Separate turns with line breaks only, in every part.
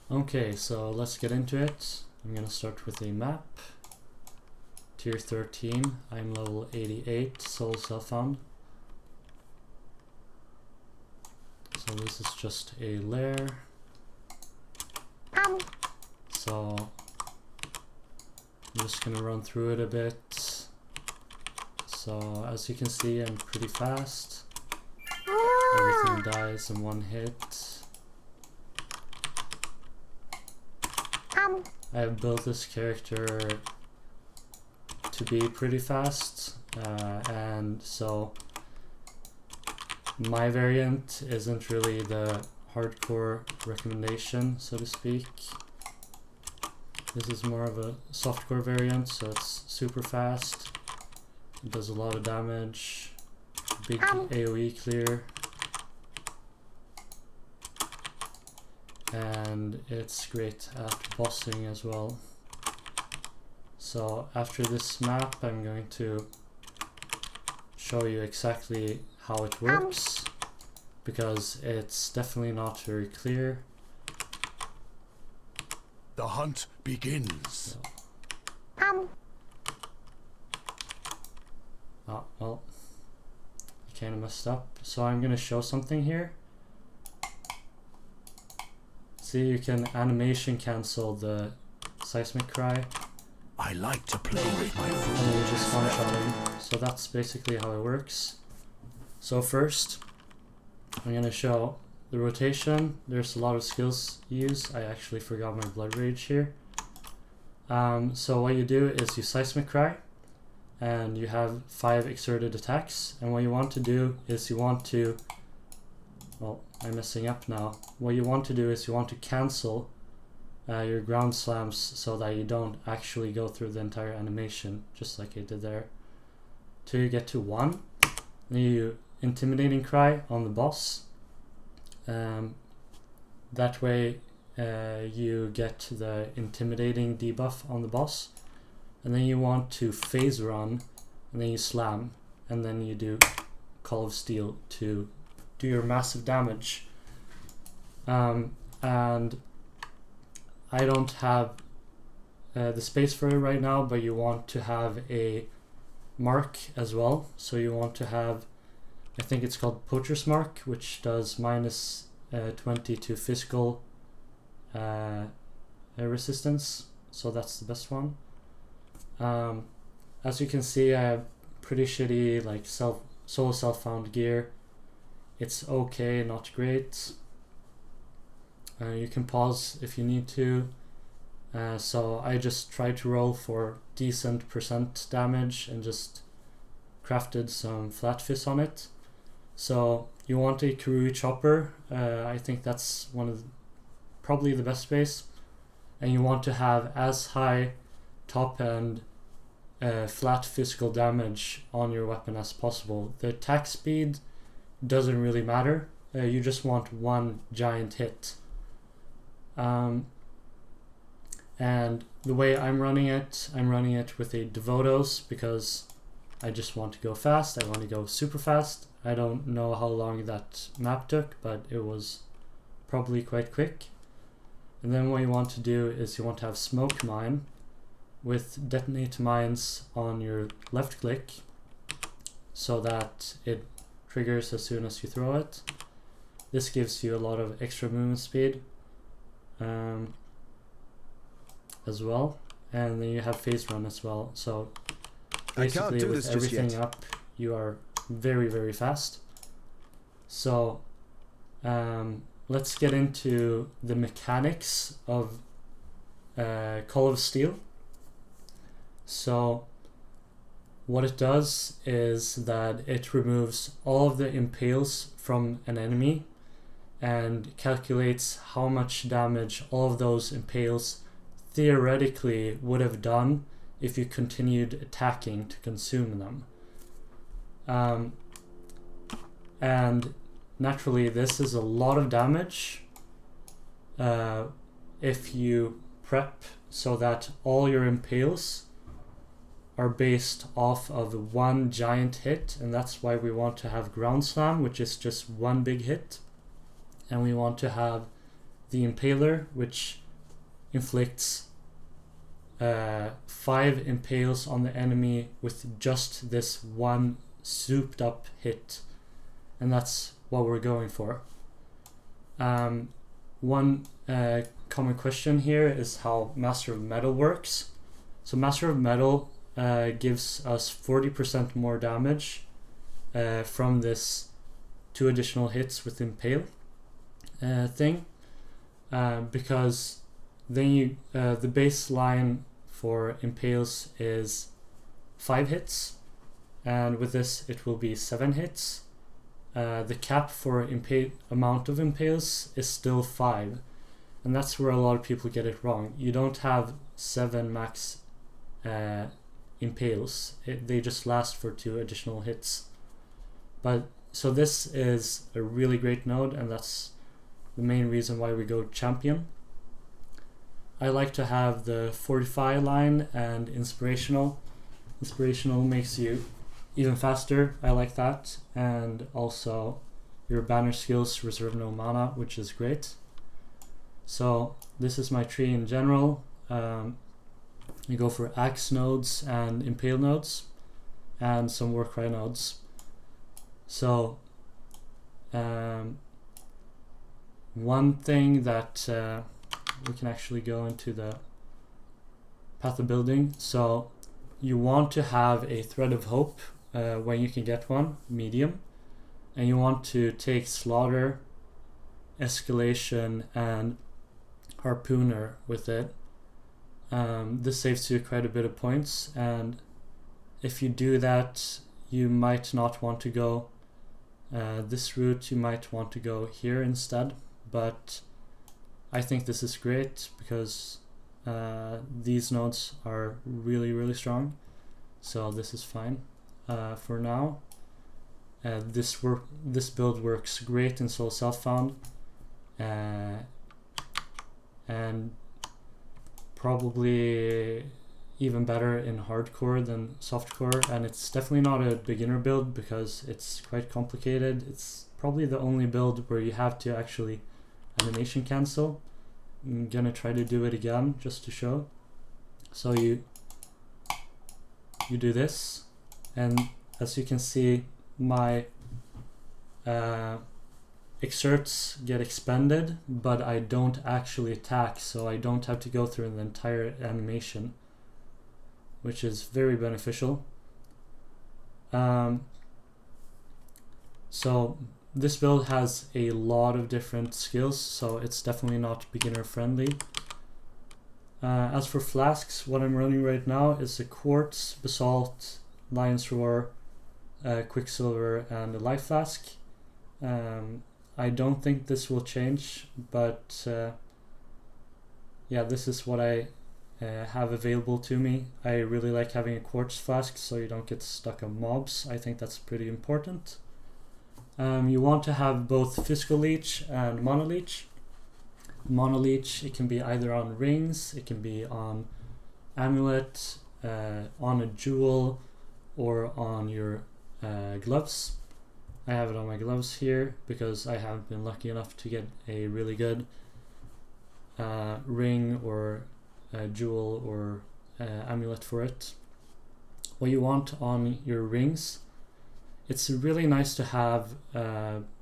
Okay, so let's get into it. I'm gonna start with a map. Tier 13, I'm level 88, soul self-found. So this is just a lair. So I'm just gonna run through it a bit. So as you can see, I'm pretty fast. Everything dies in one hit. I have built this character to be pretty fast, and so my variant isn't really the hardcore recommendation, so to speak. This is more of a softcore variant, so it's super fast. It does a lot of damage, big AoE clear, and it's great at bossing as well. So after this map, I'm going to show you exactly how it works, because it's definitely not very clear.
The hunt begins.
So. Oh, well, I kind of messed up. So I'm going to show something here. See, you can animation cancel the seismic cry.
I like to play with my food.
And you just one-shot him. So that's basically how it works. So first, I'm going to show the rotation. There's a lot of skills used. I actually forgot my blood rage here. So what you do is you seismic cry, and you have 5 exerted attacks. And what you want to do is you want to, well, I'm messing up now. What you want to do is you want to cancel your ground slams so that you don't actually go through the entire animation, just like I did there. Till you get to 1, then you intimidating cry on the boss. That way you get the intimidating debuff on the boss, and then you want to phase run, and then you slam, and then you do Call of Steel to do your massive damage. And I don't have the space for it right now, but you want to have a mark as well. So you want to have, I think it's called Poacher's Mark, which does minus 20 to physical resistance. So that's the best one. As you can see, I have pretty shitty like solo self-found gear. It's okay, not great. You can pause if you need to. So I just tried to roll for decent % damage and just crafted some flat fist on it. So you want a Karui chopper. I think that's one of probably the best base. And you want to have as high top end flat physical damage on your weapon as possible. The attack speed doesn't really matter. You just want one giant hit. And the way I'm running it with a Devotos, because I just want to go fast. I want to go super fast. I don't know how long that map took, but it was probably quite quick. And then what you want to do is you want to have smoke mine with detonate mines on your left click, so that it triggers as soon as you throw it. This gives you a lot of extra movement speed as well, and then you have phase run as well. So basically with everything up, you are very, very fast. So let's get into the mechanics of Call of Steel. So what it does is that it removes all of the impales from an enemy and calculates how much damage all of those impales theoretically would have done if you continued attacking to consume them. And naturally this is a lot of damage if you prep so that all your impales are based off of one giant hit, and that's why we want to have ground slam, which is just one big hit, and we want to have the Impaler, which inflicts 5 impales on the enemy with just this one souped up hit, and that's what we're going for. One common question here is how Master of Metal works. So Master of Metal gives us 40% more damage from this 2 additional hits with Impale thing, because then you the baseline for Impales is 5 hits, and with this it will be 7 hits. The cap for amount of Impales is still 5, and that's where a lot of people get it wrong. You don't have 7 max Impales, they just last for 2 additional hits. But so this is a really great node, and that's the main reason why we go champion. I like to have the Fortify line and Inspirational. Inspirational makes you even faster, I like that, and also your banner skills reserve no mana, which is great. So this is my tree in general. You go for Axe nodes and Impale nodes and some Warcry nodes. So one thing that we can actually go into the path of building. So you want to have a Thread of Hope when you can get one, medium, and you want to take Slaughter, Escalation, and Harpooner with it. This saves you quite a bit of points, and if you do that, you might not want to go this route. You might want to go here instead, but I think this is great because these nodes are really strong, so this is fine for now. This build works great in Soul Self-Found, and probably even better in hardcore than softcore, and it's definitely not a beginner build because it's quite complicated. It's probably the only build where you have to actually animation cancel. I'm gonna try to do it again just to show. So you do this, and as you can see, my exerts get expended, but I don't actually attack, so I don't have to go through the entire animation, which is very beneficial. So this build has a lot of different skills, so it's definitely not beginner friendly. As for flasks, what I'm running right now is a Quartz, Basalt, Lion's Roar, Quicksilver, and a Life Flask. I don't think this will change, but yeah, this is what I have available to me. I really like having a Quartz Flask so you don't get stuck on mobs. I think that's pretty important. You want to have both Physical Leech and Mono Leech. Mono Leech, it can be either on rings, it can be on amulet, on a jewel, or on your gloves. I have it on my gloves here because I have been lucky enough to get a really good ring or jewel or amulet for it. What you want on your rings, it's really nice to have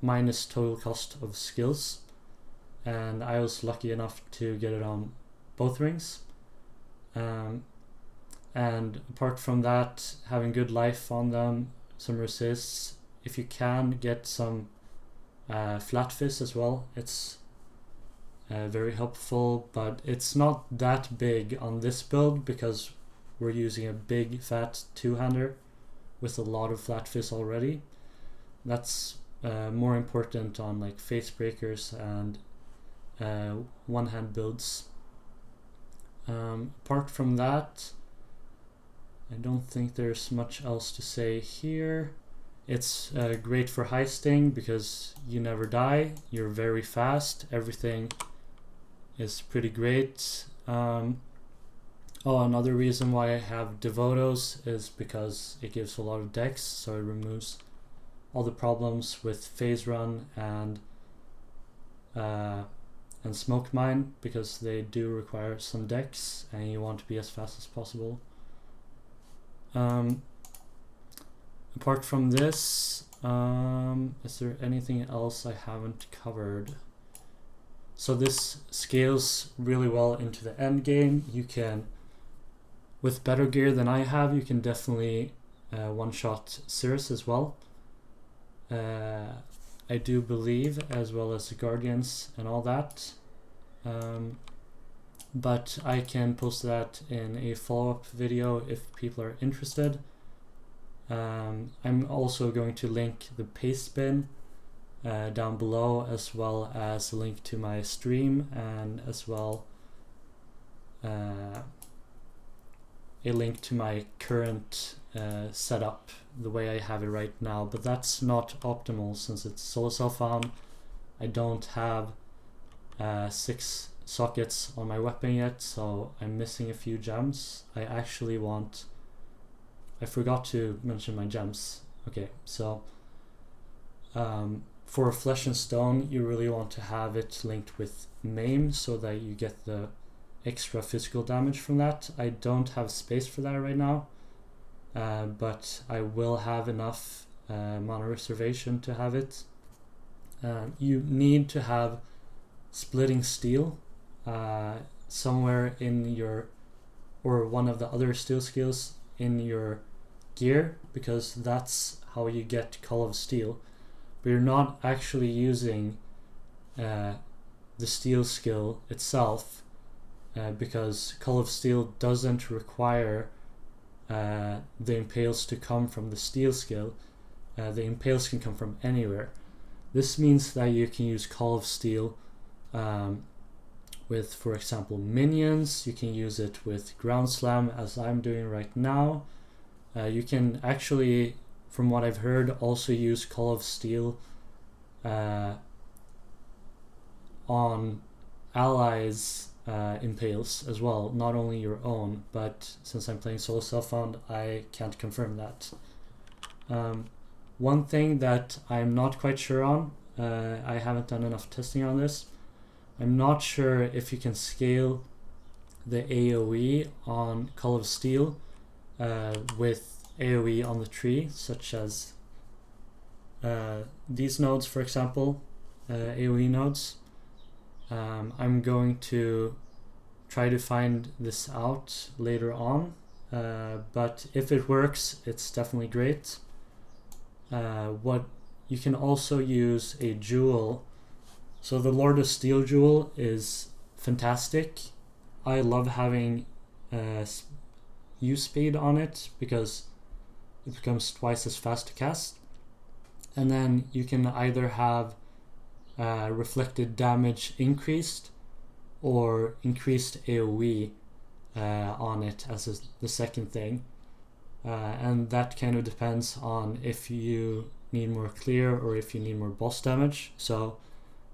minus total cost of skills, and I was lucky enough to get it on both rings. And apart from that, having good life on them, some resists. If you can get some flat fizz as well, it's very helpful, but it's not that big on this build because we're using a big fat two-hander with a lot of flat fizz already. That's more important on like face breakers and one-hand builds. Apart from that, I don't think there's much else to say here. It's great for heisting because you never die, you're very fast, everything is pretty great. Another reason why I have Devotos is because it gives a lot of dex, so it removes all the problems with phase run and and smoke mine because they do require some dex and you want to be as fast as possible. Apart from this, is there anything else I haven't covered? So this scales really well into the end game. You can, with better gear than I have, you can definitely one-shot Cirrus as well. I do believe, as well as the Guardians and all that. But I can post that in a follow-up video if people are interested. I'm also going to link the paste bin down below, as well as a link to my stream, and as well a link to my current setup, the way I have it right now. But that's not optimal since it's solar cell found. I don't have 6 sockets on my weapon yet, so I'm missing a few gems. I forgot to mention my gems. Okay, so for Flesh and Stone, you really want to have it linked with Maim so that you get the extra physical damage from that. I don't have space for that right now, but I will have enough mana reservation to have it. You need to have Splitting Steel somewhere in your, or one of the other steel skills in your gear, because that's how you get Call of Steel. But you're not actually using the steel skill itself, because Call of Steel doesn't require the impales to come from the steel skill. The impales can come from anywhere. This means that you can use Call of Steel with, for example, minions. You can use it with Ground Slam, as I'm doing right now. You can actually, from what I've heard, also use Call of Steel on allies' impales as well, not only your own, but since I'm playing solo self-found, I can't confirm that. One thing that I'm not quite sure on, I haven't done enough testing on this, I'm not sure if you can scale the AoE on Call of Steel with AoE on the tree, such as these nodes, for example, AoE nodes. I'm going to try to find this out later on, but if it works, it's definitely great. What you can also use a jewel. So the Lord of Steel jewel is fantastic. I love having use speed on it because it becomes twice as fast to cast. And then you can either have reflected damage increased or increased AoE on it as the second thing. And that kind of depends on if you need more clear or if you need more boss damage. So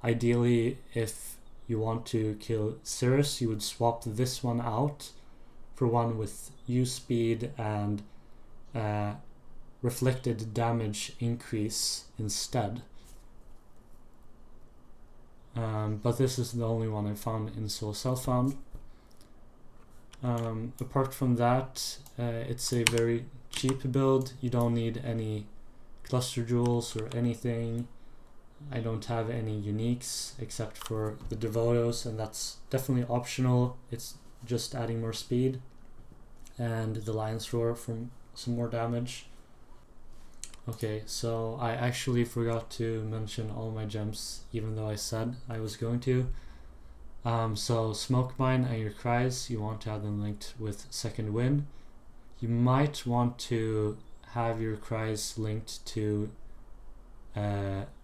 ideally, if you want to kill Cirrus, you would swap this one out for one with use speed and reflected damage increase instead. But this is the only one I found in Soul Self-Found. Apart from that, it's a very cheap build. You don't need any cluster jewels or anything. I don't have any uniques except for the Devotos, and that's definitely optional. It's just adding more speed, and the Lion's Roar from some more damage. Okay, so I actually forgot to mention all my gems, even though I said I was going to. So Smoke Mine and your Cries, you want to have them linked with Second Wind. You might want to have your Cries linked to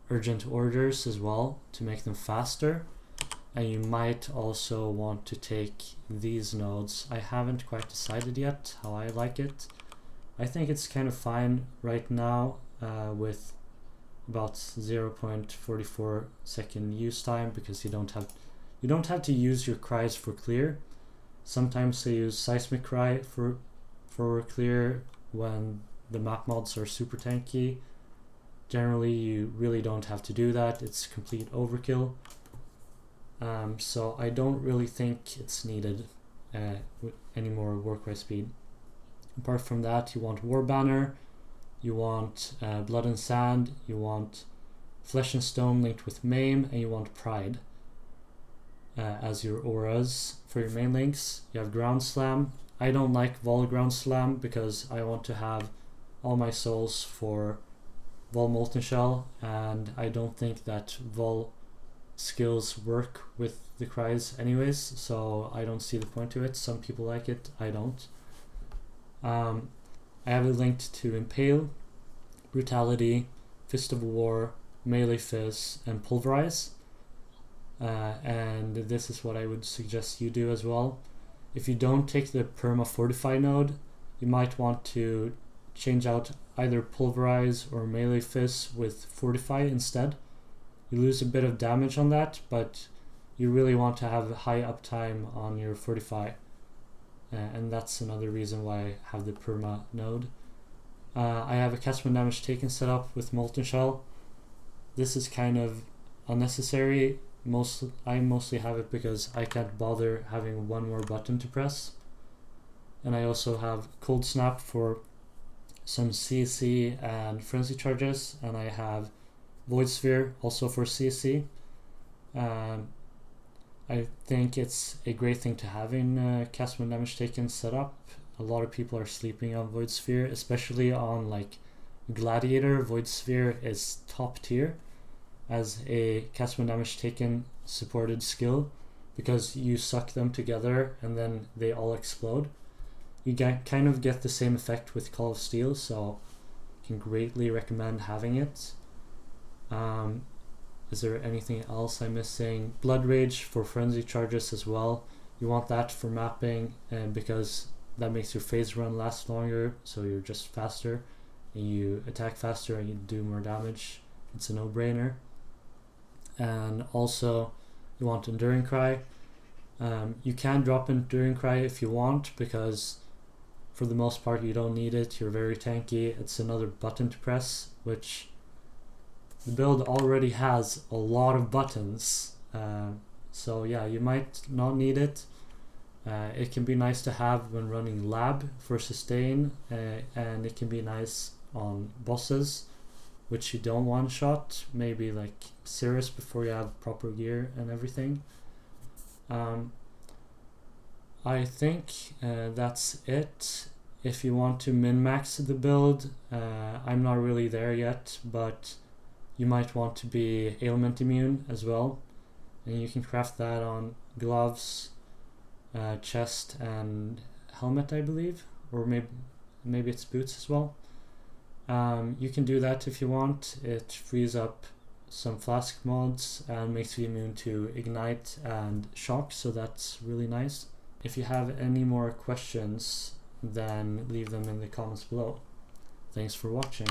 Urgent Orders as well to make them faster. And you might also want to take these nodes. I haven't quite decided yet how I like it. I think it's kind of fine right now with about 0.44 second use time, because you don't have to use your cries for clear. Sometimes they use Seismic Cry for clear when the map mods are super tanky. Generally, you really don't have to do that. It's complete overkill. So I don't really think it's needed with any more work rate speed. Apart from that, you want War Banner, you want Blood and Sand, you want Flesh and Stone linked with Maim, and you want Pride as your auras for your main links. You have Ground Slam. I don't like Vol Ground Slam because I want to have all my souls for Vol Molten Shell, and I don't think that Vol skills work with the cries anyways, so I don't see the point to it. Some people like it, I don't. I have it linked to Impale, Brutality, Fist of War, Melee Fizz, and Pulverize. And this is what I would suggest you do as well. If you don't take the Perma Fortify node, you might want to change out either Pulverize or Melee Fizz with Fortify instead. You lose a bit of damage on that, but you really want to have high uptime on your Fortify. And that's another reason why I have the Perma node. I have a cast when damage taken set up with Molten Shell. This is kind of unnecessary. I mostly have it because I can't bother having one more button to press. And I also have Cold Snap for some CC and Frenzy charges, and I have Void Sphere also for CC. I think it's a great thing to have in cast when damage taken set up. A lot of people are sleeping on Void Sphere, especially on like Gladiator. Void Sphere is top tier as a cast when damage taken supported skill because you suck them together and then they all explode. You kind of get the same effect with Call of Steel, so I can greatly recommend having it. Is there anything else I'm missing? Blood Rage for frenzy charges as well. You want that for mapping, and because that makes your phase run last longer, so you're just faster and you attack faster and you do more damage. It's a no-brainer. And also you want Enduring Cry. You can drop Enduring Cry if you want, because for the most part you don't need it. You're very tanky. It's another button to press, which the build already has a lot of buttons. So yeah, you might not need it. It can be nice to have when running lab for sustain, and it can be nice on bosses which you don't one shot, maybe like Cirrus before you have proper gear and everything. I think that's it. If you want to min-max the build, I'm not really there yet, but you might want to be ailment immune as well, and you can craft that on gloves, chest and helmet, I believe, or maybe it's boots as well. You can do that if you want. It frees up some flask mods and makes you immune to ignite and shock, so that's really nice. If you have any more questions, then leave them in the comments below. Thanks for watching.